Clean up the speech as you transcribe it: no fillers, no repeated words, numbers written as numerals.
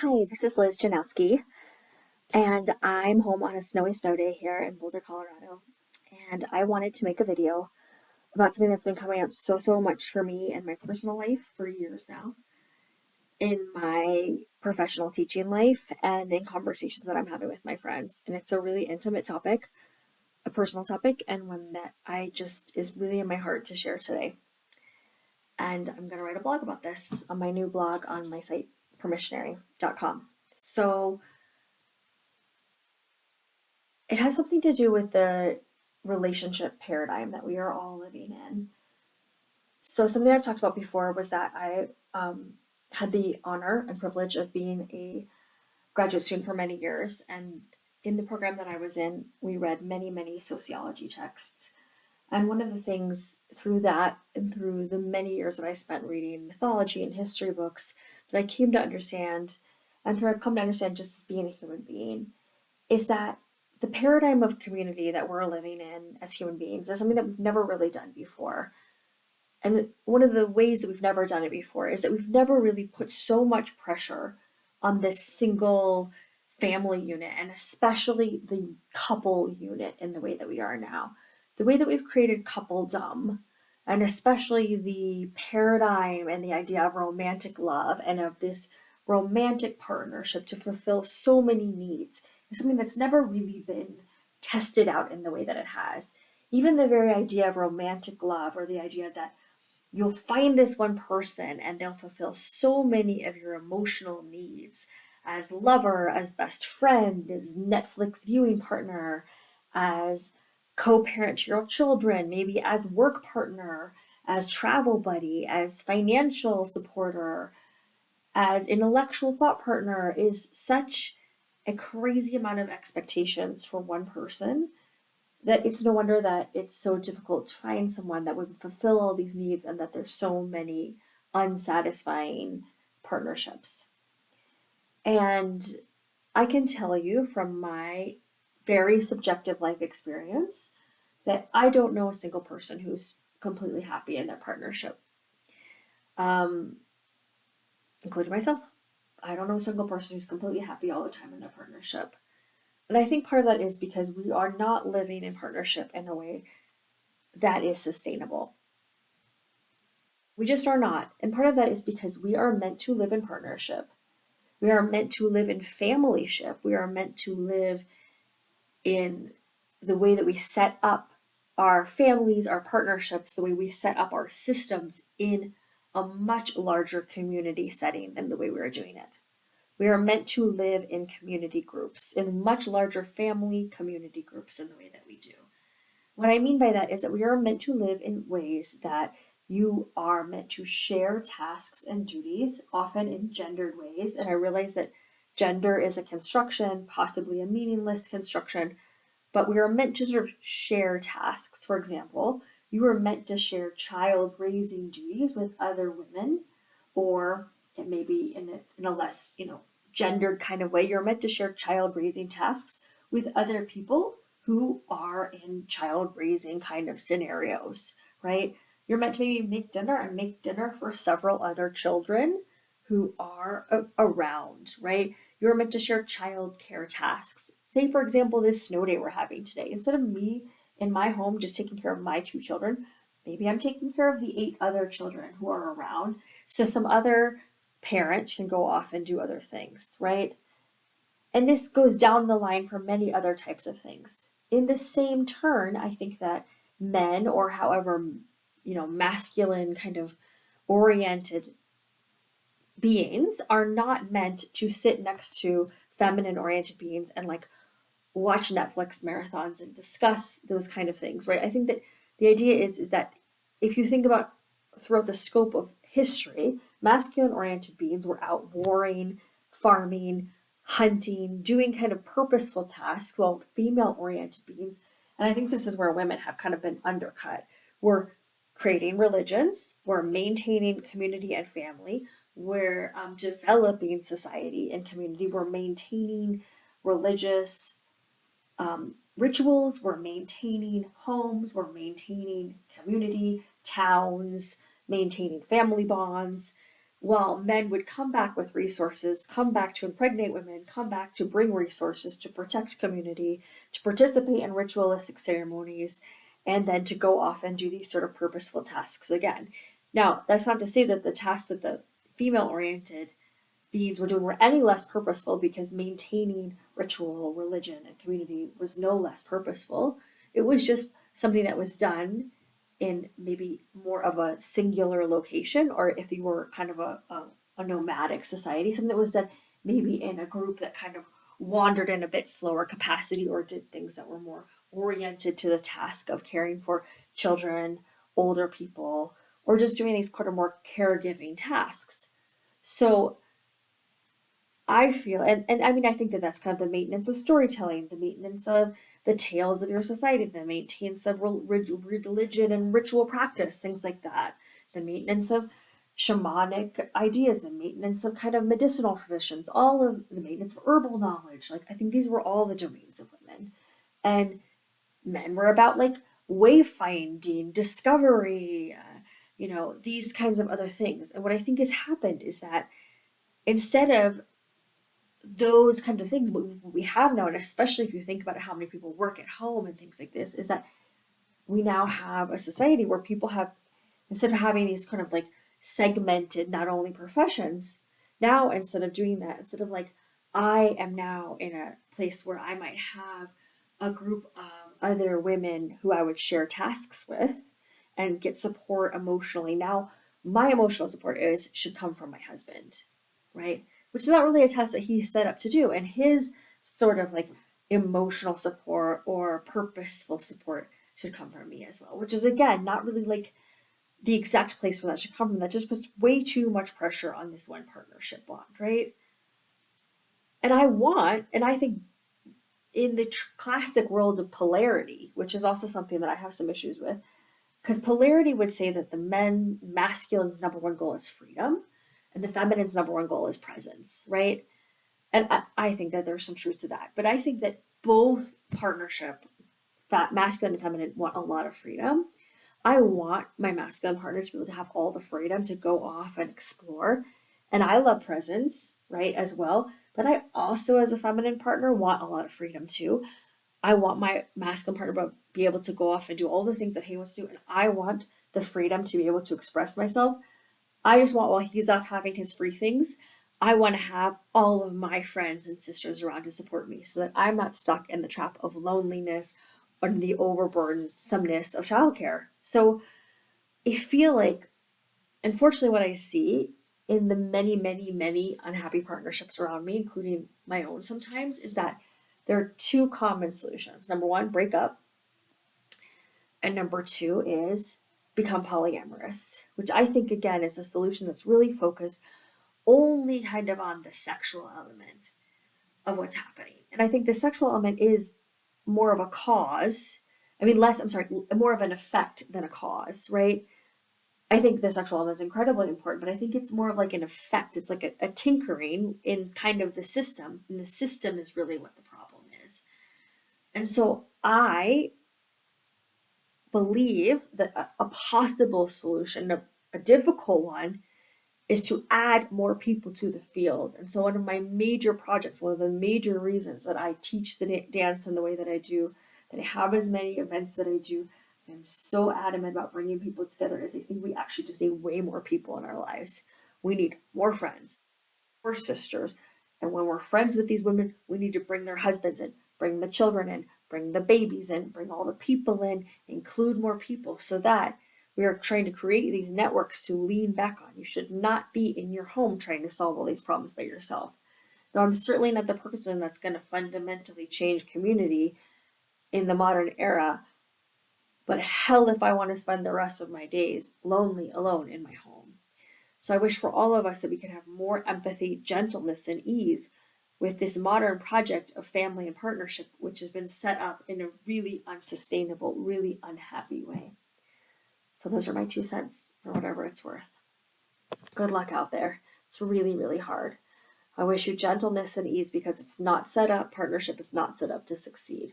Hi, this is Liz Janowski, and I'm home on a snow day here in Boulder, Colorado. And I wanted to make a video about something that's been coming up so much for me in my personal life for years now, in my professional teaching life, and in conversations that I'm having with my friends. And it's a really intimate topic, a personal topic, and one that I just is really in my heart to share today. And I'm going to write a blog about this on my new blog on my site, permissionary.com. So, it has something to do with the relationship paradigm that we are all living in. So, something I've talked about before was that I had the honor and privilege of being a graduate student for many years. And in the program that I was in, we read many sociology texts. And one of the things through that and through the many years that I spent reading mythology and history books that I came to understand, and through I've come to understand just as being a human being, is that the paradigm of community that we're living in as human beings is something that we've never really done before. And one of the ways that we've never done it before is that we've never really put so much pressure on this single family unit, and especially the couple unit in the way that we are now. The way that we've created coupledom, and especially the paradigm and the idea of romantic love and of this romantic partnership to fulfill so many needs, is something that's never really been tested out in the way that it has. Even the very idea of romantic love, or the idea that you'll find this one person and they'll fulfill so many of your emotional needs as lover, as best friend, as Netflix viewing partner, as co-parent to your children, maybe as work partner, as travel buddy, as financial supporter, as intellectual thought partner, is such a crazy amount of expectations for one person that it's no wonder that it's so difficult to find someone that would fulfill all these needs, and that there's so many unsatisfying partnerships. And I can tell you from my very subjective life experience that I don't know a single person who's completely happy in their partnership, um, including myself. I don't know a single person who's completely happy all the time in their partnership. And I think part of that is because we are not living in partnership in a way that is sustainable. We just are not. And part of that is because we are meant to live in partnership. We are meant to live in familyship. We are meant to live in the way that we set up our families, our partnerships, the way we set up our systems in a much larger community setting than the way we are doing it. We are meant to live in community groups, in much larger family community groups in the way that we do. What I mean by that is that we are meant to live in ways that you are meant to share tasks and duties, often in gendered ways. And I realize that gender is a construction, possibly a meaningless construction, but we are meant to sort of share tasks. For example, you are meant to share child raising duties with other women, or it may be in a less, gendered kind of way. You're meant to share child raising tasks with other people who are in child raising kind of scenarios, right? You're meant to maybe make dinner for several other children who are around, right? You're meant to share child care tasks. Say, for example, this snow day we're having today. Instead of me in my home just taking care of my two children, maybe I'm taking care of the 8 other children who are around. So some other parent can go off and do other things, right? And this goes down the line for many other types of things. In the same turn, I think that men, or however, masculine kind of oriented beings, are not meant to sit next to feminine oriented beings and like watch Netflix marathons and discuss those kind of things, right? I think that the idea is that if you think about throughout the scope of history, masculine oriented beings were out warring, farming, hunting, doing kind of purposeful tasks, while female oriented beings, and I think this is where women have kind of been undercut, were creating religions, we're maintaining community and family, we're developing society and community, we're maintaining religious rituals, we're maintaining homes, we're maintaining community, towns, maintaining family bonds. while men would come back with resources, come back to impregnate women, come back to bring resources, to protect community, to participate in ritualistic ceremonies, and then to go off and do these sort of purposeful tasks again. Now, that's not to say that the tasks that the female oriented beings were doing were any less purposeful, because maintaining ritual, religion, and community was no less purposeful. It was just something that was done in maybe more of a singular location, or if you were kind of a nomadic society, something that was done maybe in a group that kind of wandered in a bit slower capacity, or did things that were more oriented to the task of caring for children, older people, or just doing these kind of more caregiving tasks. So I feel, and I mean, I think that that's kind of the maintenance of storytelling, the maintenance of the tales of your society, the maintenance of religion and ritual practice, things like that, the maintenance of shamanic ideas, the maintenance of kind of medicinal traditions, all of the maintenance of herbal knowledge. Like, I think these were all the domains of women. And men were about like wayfinding, discovery, these kinds of other things. And what I think has happened is that instead of those kinds of things, what we have now, and especially if you think about how many people work at home and things like this, is that we now have a society where people have, instead of having these kind of like segmented, not only professions, now instead of doing that, instead of like, I am now in a place where I might have a group of other women who I would share tasks with and get support emotionally. Now, my emotional support is should come from my husband, right? Which is not really a task that he's set up to do. And his sort of like emotional support or purposeful support should come from me as well, which is again not really like the exact place where that should come from. That just puts way too much pressure on this one partnership bond, right? And I think in the classic world of polarity, which is also something that I have some issues with, because polarity would say that the masculine's number one goal is freedom, and the feminine's number one goal is presence, right? And I think that there's some truth to that. But I think that both partnership, that masculine and feminine, want a lot of freedom. I want my masculine partner to be able to have all the freedom to go off and explore. And I love presence, right, as well. But I also, as a feminine partner, want a lot of freedom too. I want my masculine partner to be able to go off and do all the things that he wants to do. And I want the freedom to be able to express myself. I just want, while he's off having his free things, I want to have all of my friends and sisters around to support me so that I'm not stuck in the trap of loneliness or the overburdensomeness of childcare. So I feel like, unfortunately, what I see in the many, many, many unhappy partnerships around me, including my own sometimes, is that there are two common solutions. Number one, break up. And number two is become polyamorous, which I think, again, is a solution that's really focused only kind of on the sexual element of what's happening. And I think the sexual element is more of a cause. I mean, less, I'm sorry, more of an effect than a cause, right? I think the sexual element is incredibly important, but I think it's more of like an effect. It's like a tinkering in kind of the system, and the system is really what the problem is. And so I believe that a possible solution, a difficult one, is to add more people to the field. And so one of my major projects, one of the major reasons that I teach the dance in the way that I do, that I have as many events that I do, I'm so adamant about bringing people together, is I think we actually just need way more people in our lives. We need more friends, more sisters. And when we're friends with these women, we need to bring their husbands in, bring the children in, bring the babies in, bring all the people in, include more people, so that we are trying to create these networks to lean back on. You should not be in your home trying to solve all these problems by yourself. Now, I'm certainly not the person that's going to fundamentally change community in the modern era, but hell if I want to spend the rest of my days lonely, alone in my home. So I wish for all of us that we could have more empathy, gentleness, and ease with this modern project of family and partnership, which has been set up in a really unsustainable, really unhappy way. So those are my 2 cents, for whatever it's worth. Good luck out there. It's really, really hard. I wish you gentleness and ease, because it's not set up, partnership is not set up to succeed.